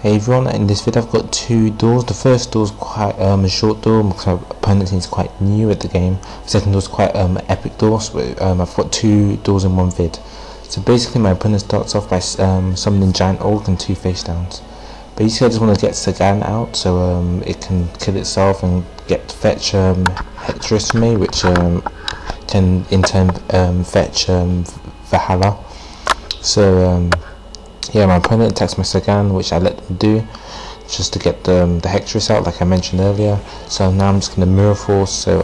Hey everyone, in this video I've got two duels. The first duel is quite a short duel because my opponent seems quite new at the game. The second duel is quite epic duel, so I've got two duels in one vid. So basically my opponent starts off by summoning Giant Orc and two face downs. Basically I just want to get Sagan out so it can kill itself and get fetch Hectorus for me, which can in turn fetch Valhalla. So yeah, my opponent attacks my Sagan, which I let them do just to get the Hectorus out, like I mentioned earlier. So now I'm just going to Mirror Force. So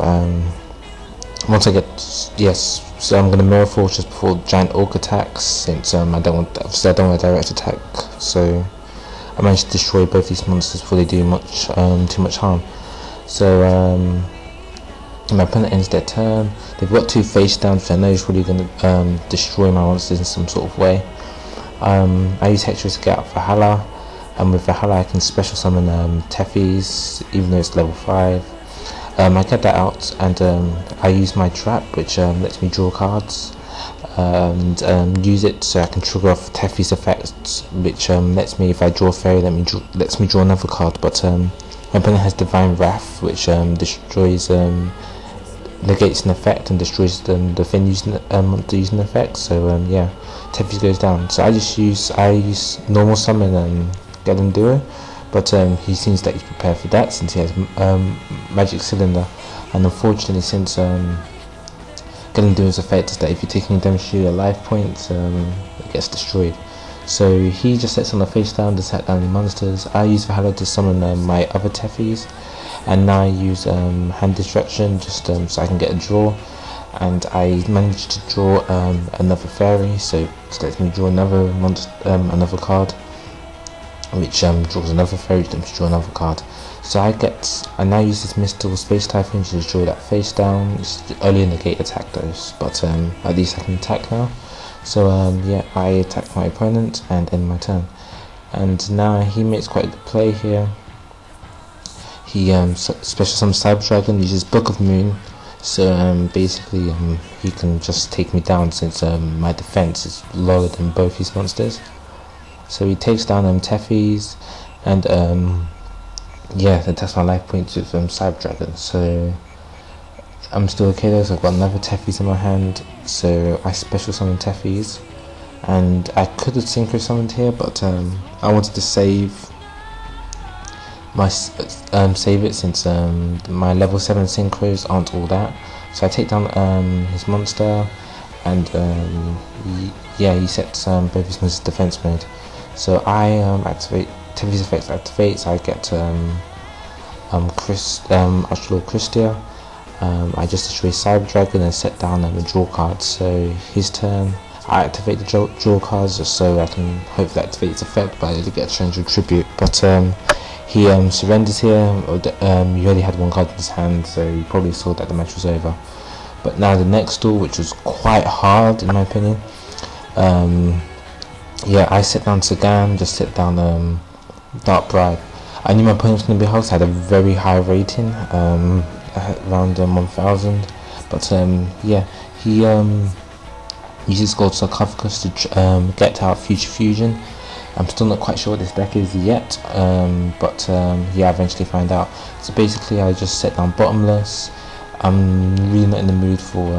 once I get so I'm going to Mirror Force just before Giant Orc attacks, since I don't want a direct attack. So I managed to destroy both these monsters before they do too much harm. So my opponent ends their turn. They've got two face downs, which I know is really going to destroy my monsters in some sort of way. I use Hectorus to get out Valhalla, and with Valhalla I can special summon Tethys, even though it's level 5. I get that out, and I use my trap, which lets me draw cards, and use it so I can trigger off Tethys effects, which lets me, if I draw Fairy, lets me draw another card. But my opponent has Divine Wrath, which destroys, negates an effect and destroys the thing using the effect. So yeah, Tethys goes down. So I use normal summon and get him duo, but he seems that he's prepared for that since he has Magic Cylinder, and unfortunately since getting duo's effect is that if you're taking demonstrate your life points, it gets destroyed. So he just sets on the face down to set down the monsters. I use Valhalla to summon my other Tethys, and now I use hand destruction just so I can get a draw, and I managed to draw another fairy, so it lets me draw another monster, another card, which draws another fairy, which lets me draw another card. So I now use this mystical space typhoon to destroy that face down. It's early in the gate attack though, but at least I can attack now. So yeah, I attack my opponent and end my turn, and now he makes quite a good play here. He special summons Cyber Dragon, uses Book of Moon, so basically he can just take me down since my defense is lower than both his monsters. So he takes down Tethys, and yeah, that's my life points with Cyber Dragon. So I'm still okay though, so I've got another Tethys in my hand, so I special summon Tethys, and I could have synchro summoned here, but I wanted to save it since my level 7 synchros aren't all that. So I take down his monster, and he sets both his monsters defense mode. So I activate Tethys effects, activates. I get Archlord Christia. I just destroy Cyber Dragon and set down a draw card. So his turn, I activate the draw cards just so I can hopefully activate its effect, but I did get a change of tribute. But he surrenders here. He already had one card in his hand, so he probably saw that the match was over. But now the next duel, which was quite hard in my opinion. Yeah, I set down Sagan, just set down Dark Bribe. I knew my opponent was going to be host. I had a very high rating, around 1000. But yeah, he uses Gold Sarcophagus to get out Future Fusion. I'm still not quite sure what this deck is yet, but yeah, I eventually find out. So basically I just set down Bottomless. I'm really not in the mood for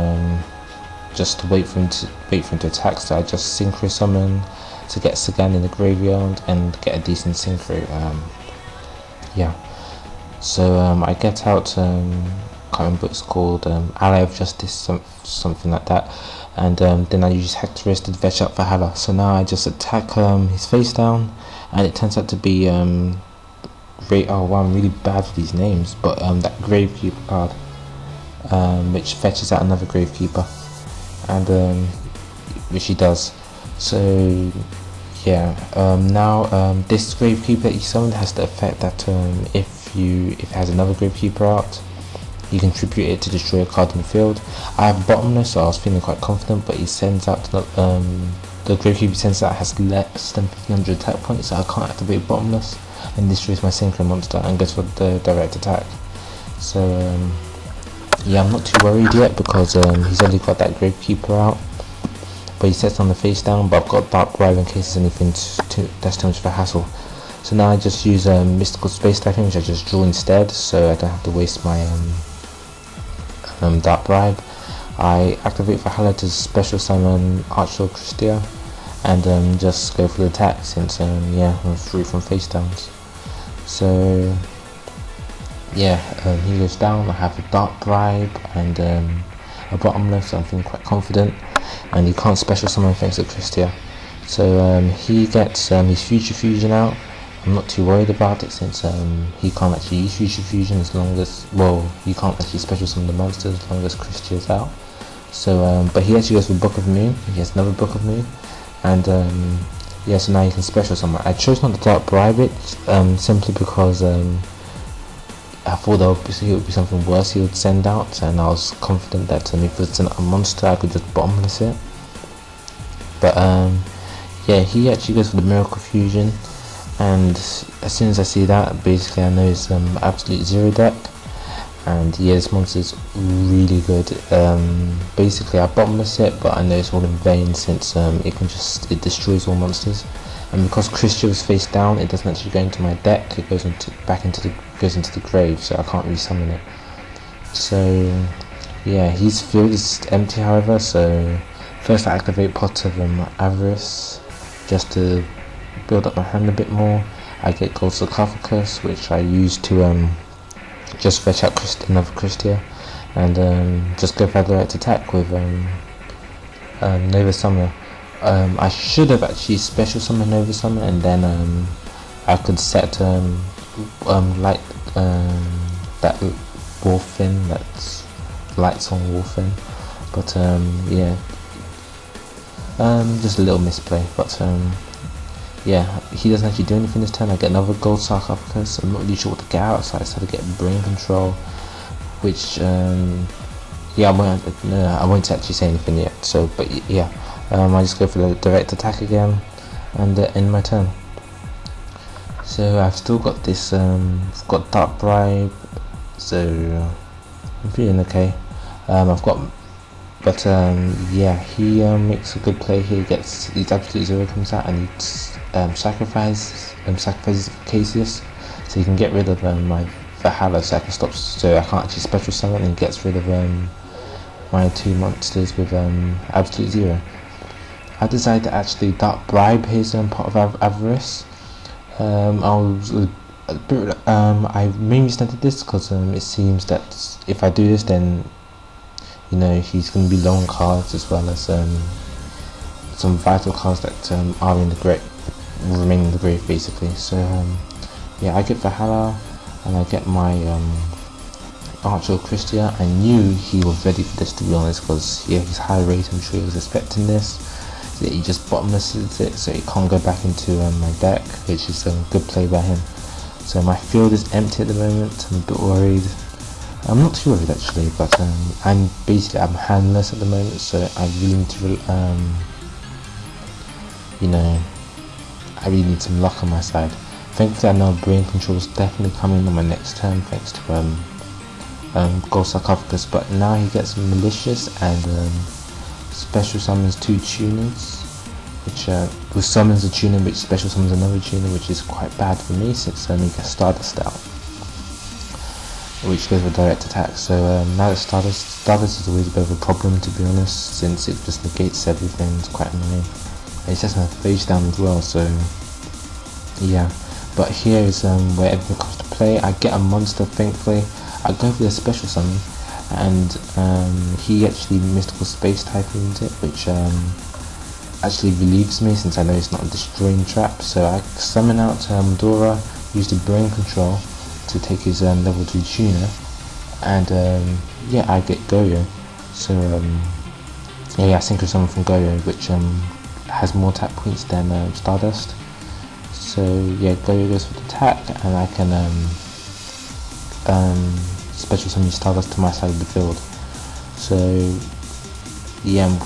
just to wait for him to attack, so I just synchro summon to get Sagan in the graveyard and get a decent synchro. Yeah, so I get out, can't remember what it's called, Ally of Justice, something like that, and then I use Hectorus to fetch up Valhalla. So now I just attack his face down, and it turns out to be oh wow, I'm really bad with these names, but that Gravekeeper card, which fetches out another Gravekeeper, and which he does. So yeah, now this Gravekeeper that you summoned has the effect that if it has another Gravekeeper out, you can tribute it to destroy a card in the field. I have Bottomless, so I was feeling quite confident, but he sends out the Gravekeeper sends out has less than 1500 attack points, so I can't activate Bottomless, and destroys my synchro monster and goes for the direct attack. So yeah, I'm not too worried yet because he's only got that Gravekeeper out, but he sets on the face down. But I've got Dark Bribe in case there's anything that's too much of a hassle. So now I just use mystical space typing, which I just draw instead, so I don't have to waste my dark bribe. I activate Valhalla to special summon Arcadia, and just go for the attack, since yeah, I'm free from face downs. So yeah, he goes down. I have a dark bribe and a bottomless, so I'm feeling quite confident, and he can't special summon thanks to Christia. So he gets his future fusion out. I'm not too worried about it, since he can't actually use future fusion as long as, well, he can't actually special summon the monsters as long as Christia is out. So but he actually goes for Book of Moon. He has another Book of Moon, and yeah, so now you can special summon. I chose not to dark bribe it simply because I thought obviously it would be something worse he would send out, and I was confident that if it's a monster I could just bottomless it. But yeah, he actually goes for the Miracle Fusion, and as soon as I see that, basically I know it's Absolute Zero deck, and yeah, this monster is really good. Basically I bottomless it, but I know it's all in vain, since it destroys all monsters. And because Christia was face down, it doesn't actually go into my deck. It goes into the grave, so I can't resummon it. So yeah, his field is empty, however. So first I activate Pot of Avarice, just to build up my hand a bit more. I get Gold Sarcophagus, which I use to just fetch out another Christia, and just go for direct attack with Nova Summoner. I should have actually special summoned Nova Summoner, and then I could set like that Wolfin, that's lights on Wolfin, but yeah, just a little misplay. But yeah, he doesn't actually do anything this turn. I get another Gold Sarcophagus. I'm not really sure what to get out, so I decided to get Brain Control, which yeah, I won't actually say anything yet. So, but yeah. I just go for the direct attack again, and end my turn. So I've still got this, got Dark Bribe, so I'm feeling okay. But yeah, he makes a good play here. Gets his Absolute Zero comes out, and he sacrifices Cassius, so he can get rid of my Valhalla, so I can stop. So I can't actually special summon, and he gets rid of my two monsters with Absolute Zero. I decided to actually dark bribe his Pot of Avarice. I mainly started this because it seems that if I do this, then you know he's going to be low on cards, as well as some vital cards that are in the grave, remain in the grave basically. So yeah, I get Valhalla, and I get my Archer Christia. I knew he was ready for this, to be honest, because yeah, he's high rate. I'm sure he was expecting this. That he just bottomlesses it, so it can't go back into my deck, which is a good play by him. So my field is empty at the moment. I'm a bit worried. I'm not too worried actually, but I'm handless at the moment, so I really need to you know, I really need some luck on my side. Thankfully I know Brain Control is definitely coming on my next turn, thanks to Gold Sarcophagus. But now he gets Malicious, and special summons two tuners, which summons a tuner which special summons another tuner, which is quite bad for me, since he gets Stardust out, which goes with direct attack. So now that Stardust is always a bit of a problem, to be honest, since it just negates everything. It's quite annoying, and it's just a face down as well. So yeah, but here is where everything comes to play. I get a monster, thankfully. I go for the special summon, and he actually mystical space typhoons it, which actually relieves me, since I know it's not a destroying trap. So I summon out Dora, use the Brain Control to take his level 2 tuner, and yeah, I get Goyo. So yeah, I synchro summon from Goyo, which has more tap points than Stardust. So yeah, Goyo goes for the attack, and I can special summon Stardust to my side of the field. So yeah, I'm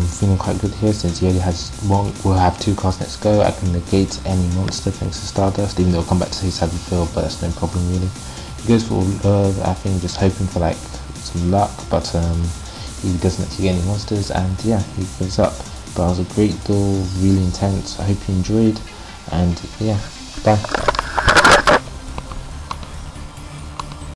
feeling quite good here, since he only has one. We'll have two cards next go. I can negate any monster thanks to Stardust, even though it'll come back to his side of the field, but that's no problem really. He goes for I think just hoping for like some luck, but he doesn't actually get any monsters, and yeah, he gives up. But it was a great duel, really intense. I hope you enjoyed, and yeah, bye.